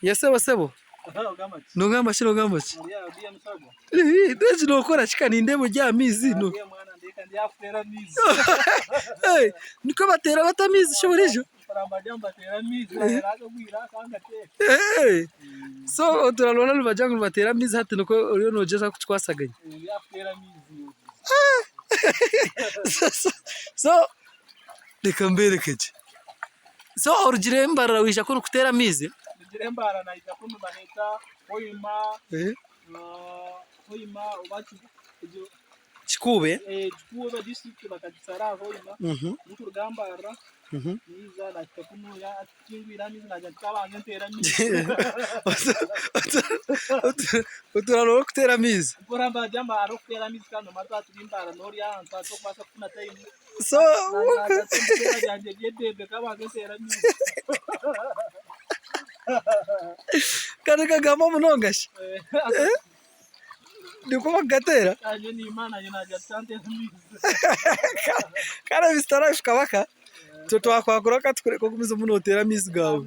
yasebo sebo nogamba ki ndeki nokora kika nindeba ojya amizi no niko batera batamizi shobora ejo so turalona nibagira ngo batera amizi hati nuko uriyo nogeza kukikwasaganya so reka mberekeje so urugire mbarara wisha ko kutera amizi Mbara na ita kunu baheta hoima ubaki chikube chikube district bakatisara hoima n'urugambara niza na ita kunu ya kingwira niza na jataba ntera mizi uturalo kutera amizi kuramba jamba aro kutera mizi kandi maza turimbara nori ya nta to kwasa kuna time so yanje yedebe kaba ntera mizi Kana kagama munongashi ndiko bagatera aje ni imana yina jatante mizi kana bistara shikabaka toto akwakura katukure ko kumiza munotera mizi gawe